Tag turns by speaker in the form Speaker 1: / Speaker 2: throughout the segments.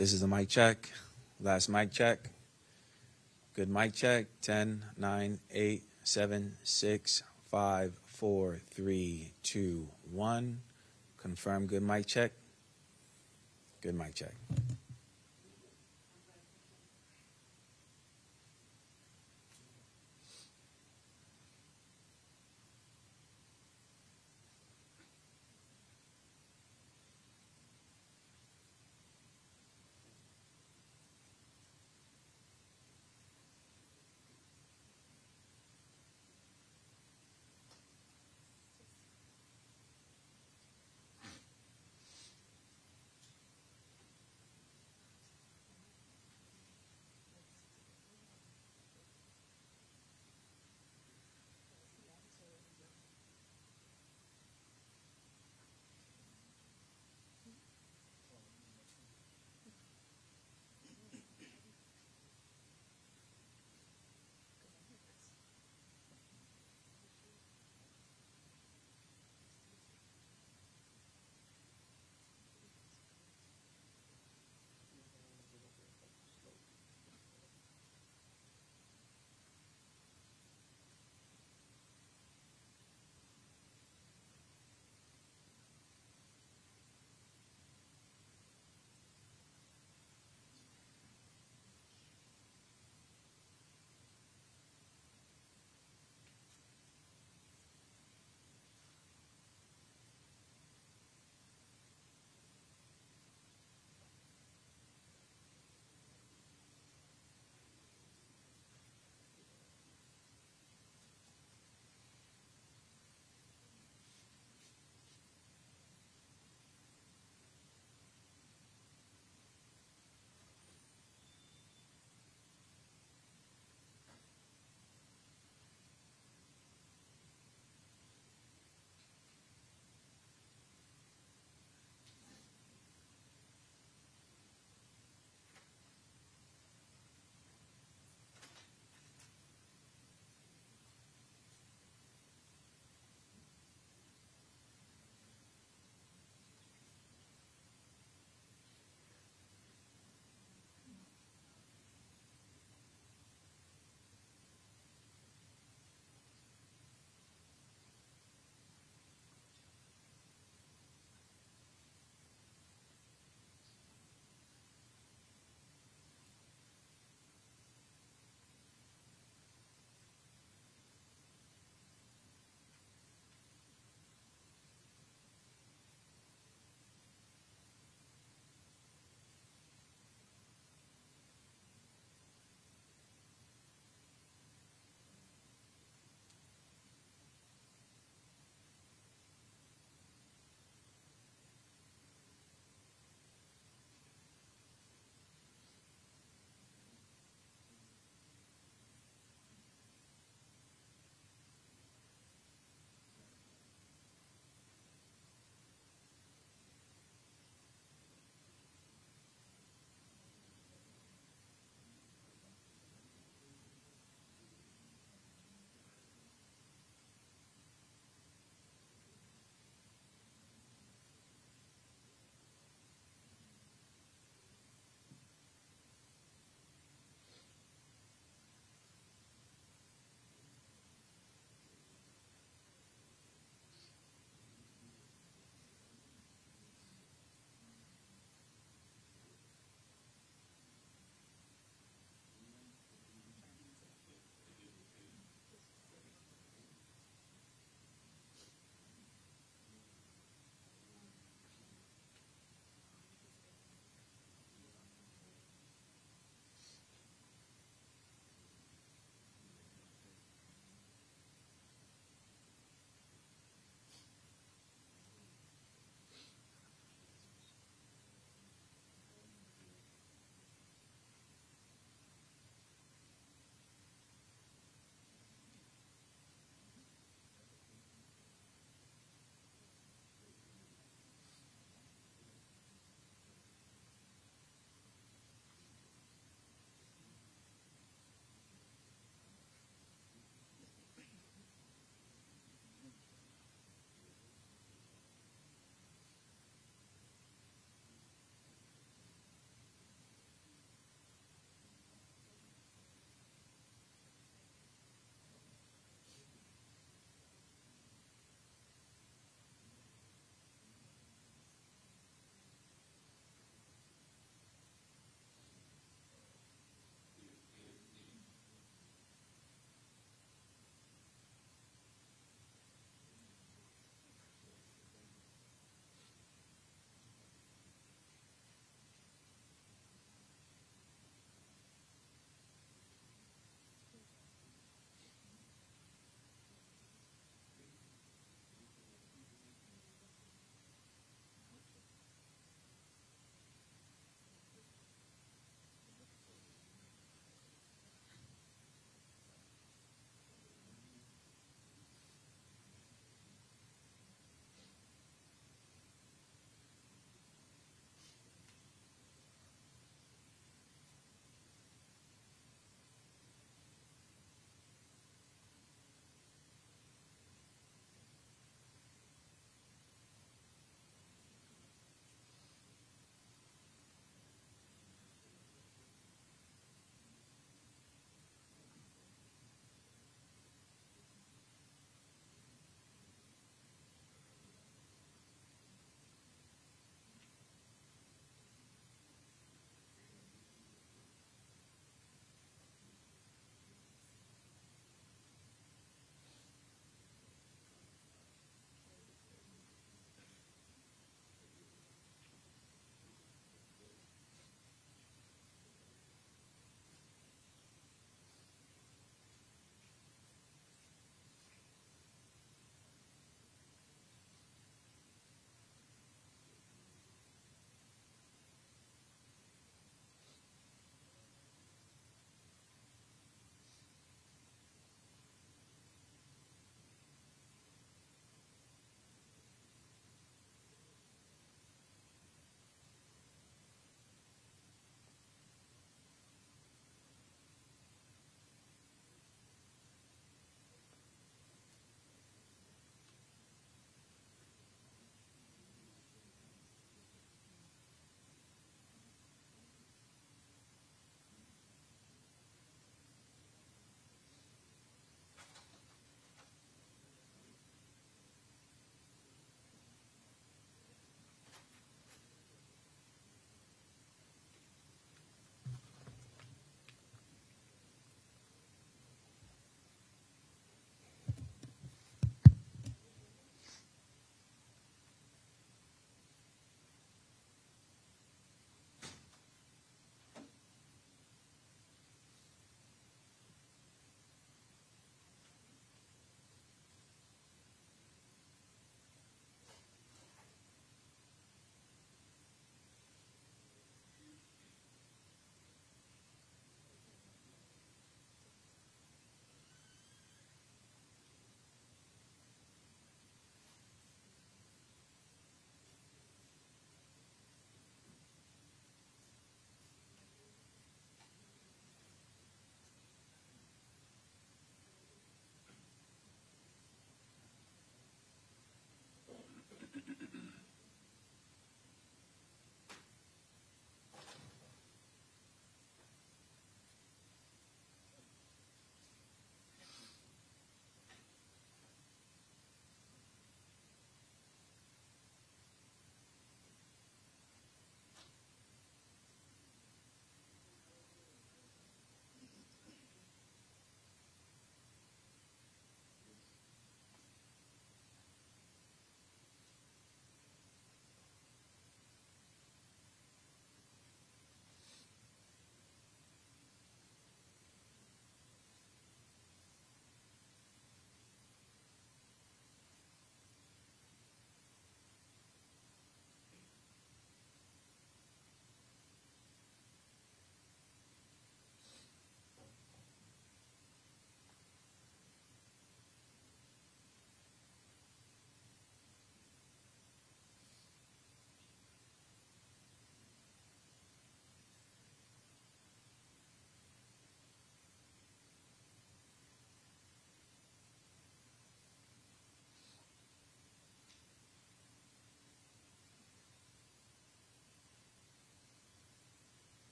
Speaker 1: This is a mic check. Last mic check. Good mic check. 10, 9, 8, 7, 6, 5, 4, 3, 2, 1. Confirm good mic check. Good mic check.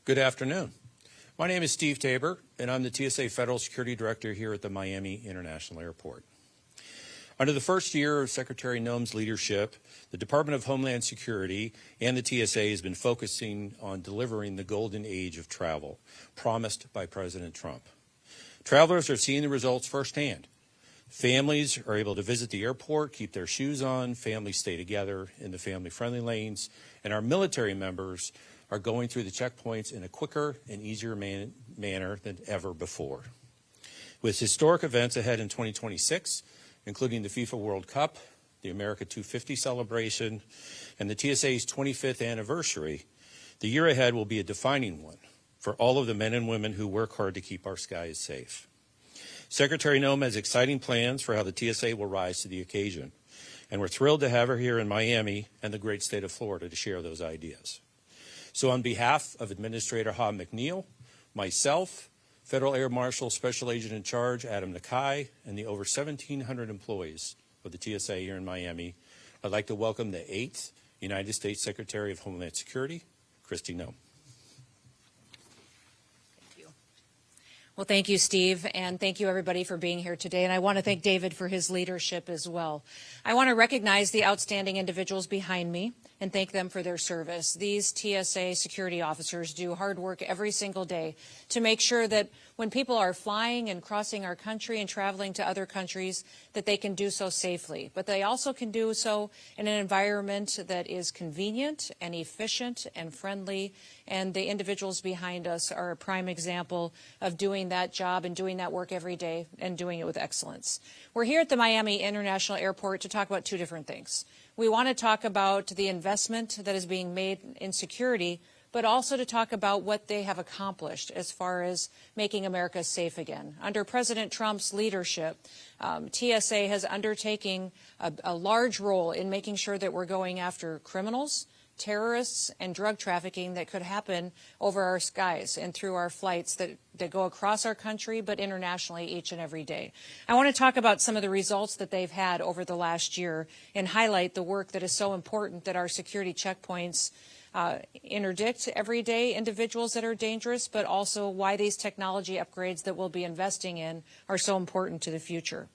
Speaker 2: Good afternoon. My name is Steve Tabor, and I'm the TSA Federal Security Director here at the Miami International Airport. Under the first year of Secretary Noem's leadership, the Department of Homeland Security and the TSA has been focusing on delivering the golden age of travel promised by President Trump. Travelers are seeing the results firsthand. Families are able to visit the airport, keep their shoes on, families stay together in the family-friendly lanes, and our military members are going through the checkpoints in a quicker and easier manner than ever before. With historic events ahead in 2026, including the FIFA World Cup, the America 250 celebration, and the TSA's 25th anniversary, the year ahead will be a defining one for all of the men and women who work hard to keep our skies safe. Secretary Noem has exciting plans for how the TSA will rise to the occasion, and we're thrilled to have her here in Miami and the great state of Florida to share those ideas. So on behalf of Administrator Ha McNeil, myself, Federal Air Marshal Special Agent in Charge Adam Nakai, and the over 1,700 employees of the TSA here in Miami, I'd like to welcome the 8th United States Secretary of Homeland Security, Kristi Noem.
Speaker 3: Well, thank you, Steve, and thank you, everybody, for being here today. And I want to thank David for his leadership as well. I want to recognize the outstanding individuals behind me and thank them for their service. These TSA security officers do hard work every single day to make sure that when people are flying and crossing our country and traveling to other countries, that they can do so safely. But they also can do so in an environment that is convenient and efficient and friendly. And the individuals behind us are a prime example of doing that job and doing that work every day and doing it with excellence. We're here at the Miami International Airport to talk about two different things. We want to talk about the investment that is being made in security, but also to talk about what they have accomplished as far as making America safe again. Under President Trump's leadership, TSA has undertaken a large role in making sure that we're going after criminals, terrorists, and drug trafficking that could happen over our skies and through our flights that go across our country, but internationally each and every day. I want to talk about some of the results that they've had over the last year and highlight the work that is so important that our security checkpoints interdict every day individuals that are dangerous, but also why these technology upgrades that we'll be investing in are so important to the future.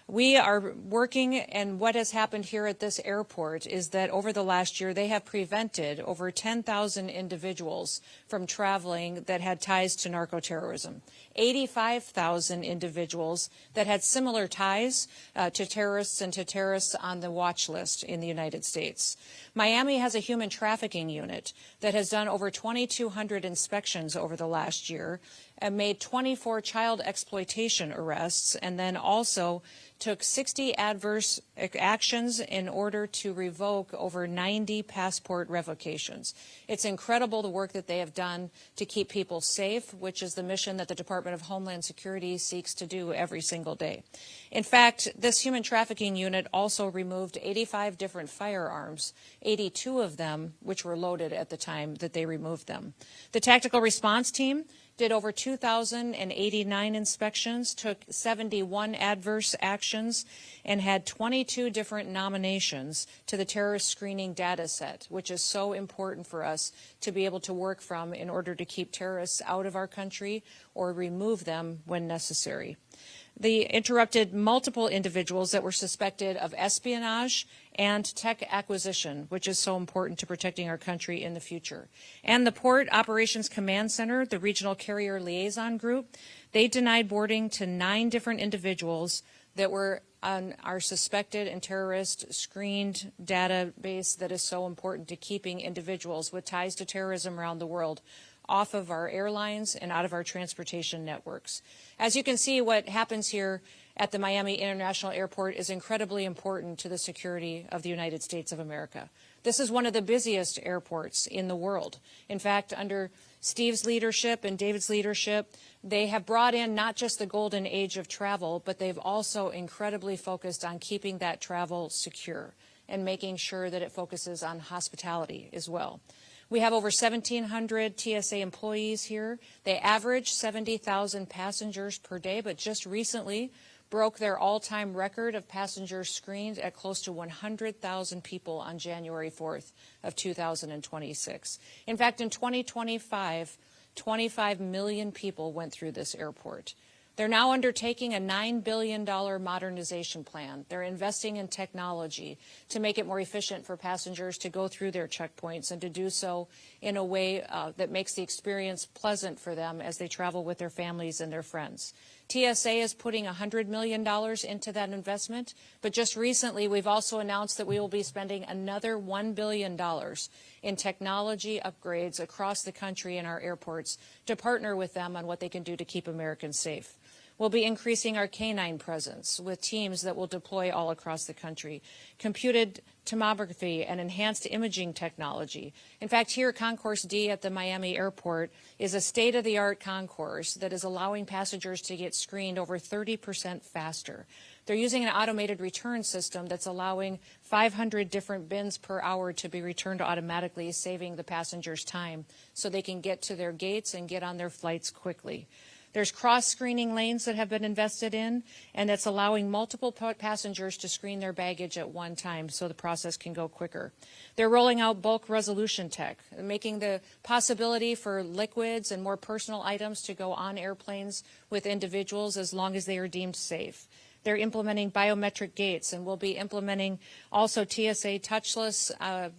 Speaker 3: We are working, and what has happened here at this airport is that over the last year, they have prevented over 10,000 individuals from traveling that had ties to narco-terrorism. 85,000 individuals that had similar ties to terrorists and to terrorists on the watch list in the United States. Miami has a human trafficking unit that has done over 2,200 inspections over the last year and made 24 child exploitation arrests, and then also took 60 adverse actions in order to revoke over 90 passport revocations. It's incredible the work that they have done to keep people safe, which is the mission that the Department of Homeland Security seeks to do every single day. In fact, this human trafficking unit also removed 85 different firearms, 82 of them which were loaded at the time that they removed them. The tactical response team did over 2,089 inspections, took 71 adverse actions, and had 22 different nominations to the terrorist screening data set, which is so important for us to be able to work from in order to keep terrorists out of our country or remove them when necessary. They interrupted multiple individuals that were suspected of espionage and tech acquisition, which is so important to protecting our country in the future. And the Port Operations Command Center, the Regional Carrier Liaison Group, they denied boarding to 9 different individuals that were on our suspected and terrorist screened database that is so important to keeping individuals with ties to terrorism around the world off of our airlines and out of our transportation networks. As you can see, what happens here at the Miami International Airport is incredibly important to the security of the United States of America. This is one of the busiest airports in the world. In fact, under Steve's leadership and David's leadership, they have brought in not just the golden age of travel, but they've also incredibly focused on keeping that travel secure and making sure that it focuses on hospitality as well. We have over 1,700 TSA employees here. They average 70,000 passengers per day, but just recently, broke their all-time record of passengers screened at close to 100,000 people on January 4th of 2026. In fact, in 2025, 25 million people went through this airport. They're now undertaking a $9 billion modernization plan. They're investing in technology to make it more efficient for passengers to go through their checkpoints and to do so in a way that makes the experience pleasant for them as they travel with their families and their friends. TSA is putting $100 million into that investment, but just recently we've also announced that we will be spending another $1 billion in technology upgrades across the country in our airports to partner with them on what they can do to keep Americans safe. We'll be increasing our canine presence with teams that will deploy all across the country, computed tomography and enhanced imaging technology. In fact, here at Concourse D at the Miami airport is a state-of-the-art concourse that is allowing passengers to get screened over 30% faster. They're using an automated return system that's allowing 500 different bins per hour to be returned automatically, saving the passengers time so they can get to their gates and get on their flights quickly. There's cross-screening lanes that have been invested in, and that's allowing multiple passengers to screen their baggage at one time so the process can go quicker. They're rolling out bulk resolution tech, making the possibility for liquids and more personal items to go on airplanes with individuals as long as they are deemed safe. They're implementing biometric gates, and we'll be implementing also TSA touchless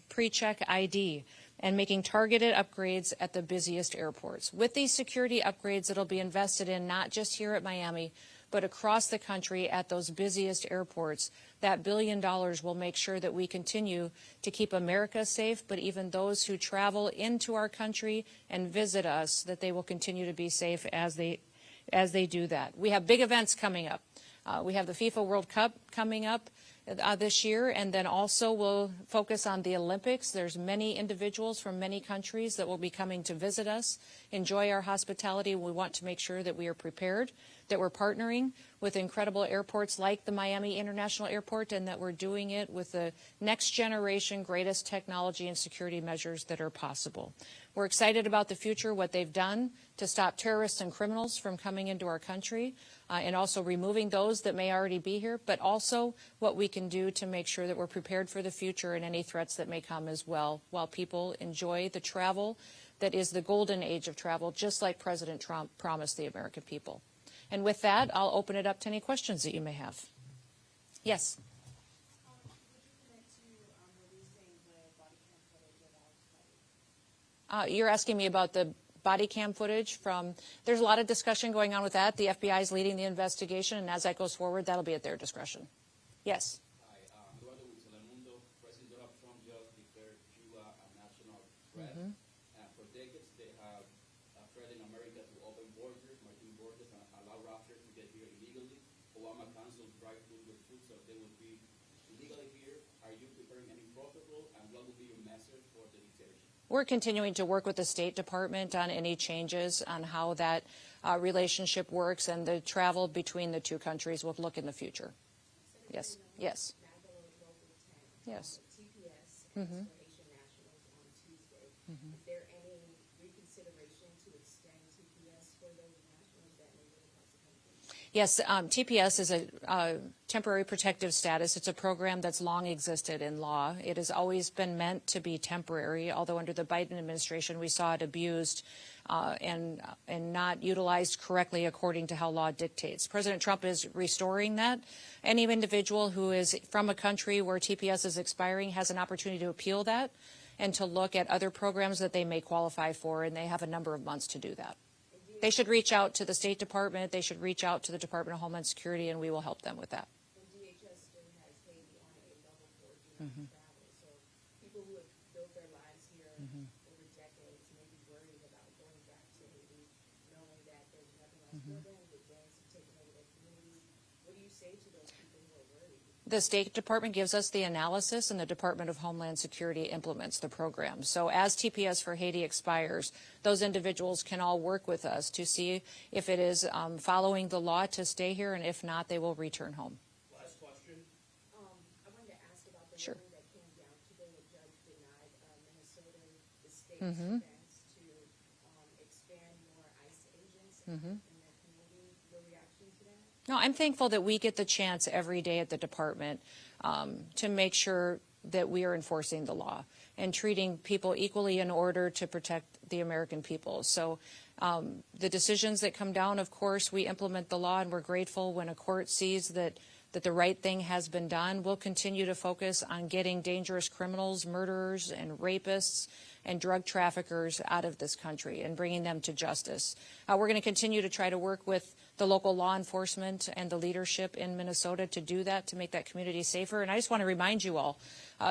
Speaker 3: pre-check ID, and making targeted upgrades at the busiest airports. With these security upgrades, it'll be invested in not just here at Miami, but across the country at those busiest airports. That $1 billion will make sure that we continue to keep America safe, but even those who travel into our country and visit us, that they will continue to be safe as they do that. We have big events coming up. We have the FIFA World Cup coming up this year, and then also we'll focus on the Olympics. There's many individuals from many countries that will be coming to visit us, enjoy our hospitality. We want to make sure that we are prepared, that we're partnering with incredible airports like the Miami International Airport, and that we're doing it with the next generation, greatest technology and security measures that are possible. We're excited about the future, what they've done to stop terrorists and criminals from coming into our country, and also removing those that may already be here, but also what we can do to make sure that we're prepared for the future and any threats that may come as well, while people enjoy the travel that is the golden age of travel, just like President Trump promised the American people. And with that, I'll open it up to any questions that you may have. Yes? You're asking me about the body cam footage from, there's a lot of discussion going on with that. The FBI is leading the investigation, and as that goes forward, that'll be at their discretion. Yes?
Speaker 4: Hi, Eduardo with Telemundo. President Donald Trump just declared Cuba a national threat. For decades, they have threatened America to open borders, marine borders, and allow raptors to get here illegally. Obama canceled drive-through with food, so they would be illegally here. Are you preparing any protocol, and what would be your message for the dictatorship?
Speaker 3: We're continuing to work with the State Department on any changes on how that relationship works, and the travel between the two countries will look in the future. Yes. Yes. Yes.
Speaker 5: TPS and Haitian nationals on Tuesday. Is there any reconsideration to extend TPS for those nationals that may live across the country?
Speaker 3: Yes, TPS is a temporary protective status. It's a program that's long existed in law. It has always been meant to be temporary, although under the Biden administration we saw it abused and not utilized correctly according to how law dictates. President Trump is restoring that. Any individual who is from a country where TPS is expiring has an opportunity to appeal that and to look at other programs that they may qualify for, and they have a number of months to do that. They should reach out to the State Department. They should reach out to the Department of Homeland Security, and we will help them with that.
Speaker 5: And DHS still has Haiti on a level 4 do not travel. So people who have built their lives here over decades may be worried about going back to Haiti, knowing that there's nothing else for them. The gangs have taken over their communities. What do you say to those people who are worried?
Speaker 3: The State Department gives us the analysis, and the Department of Homeland Security implements the program. So as TPS for Haiti expires, those individuals can all work with us to see if it is following the law to stay here, and if not, they will return home.
Speaker 4: Last question.
Speaker 5: I wanted to ask about the
Speaker 3: Sure.
Speaker 5: ruling that came down today. A judge denied Minnesota the state's defense to expand more ICE agents in their community. Your reaction to that?
Speaker 3: No, I'm thankful that we get the chance every day at the department to make sure that we are enforcing the law and treating people equally in order to protect the American people. So the decisions that come down, of course, we implement the law, and we're grateful when a court sees that the right thing has been done. We'll continue to focus on getting dangerous criminals, murderers, and rapists and drug traffickers out of this country and bringing them to justice. We're going to continue to try to work with the local law enforcement and the leadership in Minnesota to do that, to make that community safer. And I just want to remind you all,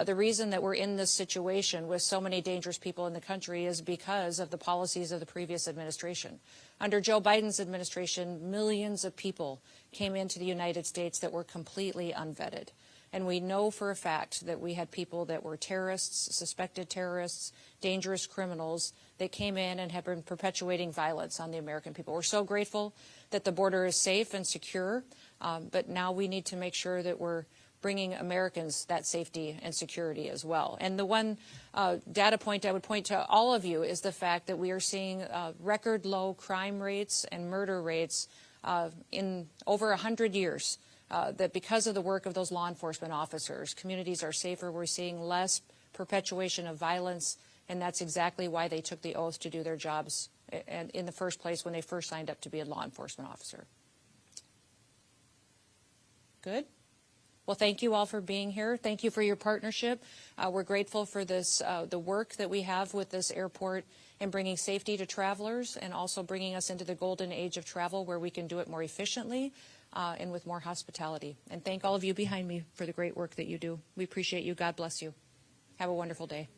Speaker 3: the reason that we're in this situation with so many dangerous people in the country is because of the policies of the previous administration. Under Joe Biden's administration, millions of people came into the United States that were completely unvetted. And we know for a fact that we had people that were terrorists, suspected terrorists, dangerous criminals that came in and have been perpetuating violence on the American people. We're so grateful that the border is safe and secure, but now we need to make sure that we're bringing Americans that safety and security as well. And the one data point I would point to all of you is the fact that we are seeing record low crime rates and murder rates in over 100 years. That because of the work of those law enforcement officers, communities are safer. We're seeing less perpetuation of violence, and that's exactly why they took the oath to do their jobs in the first place when they first signed up to be a law enforcement officer. Good? Well, thank you all for being here. Thank you for your partnership. We're grateful for this, the work that we have with this airport in bringing safety to travelers and also bringing us into the golden age of travel where we can do it more efficiently and with more hospitality. And thank all of you behind me for the great work that you do. We appreciate you. God bless you. Have a wonderful day.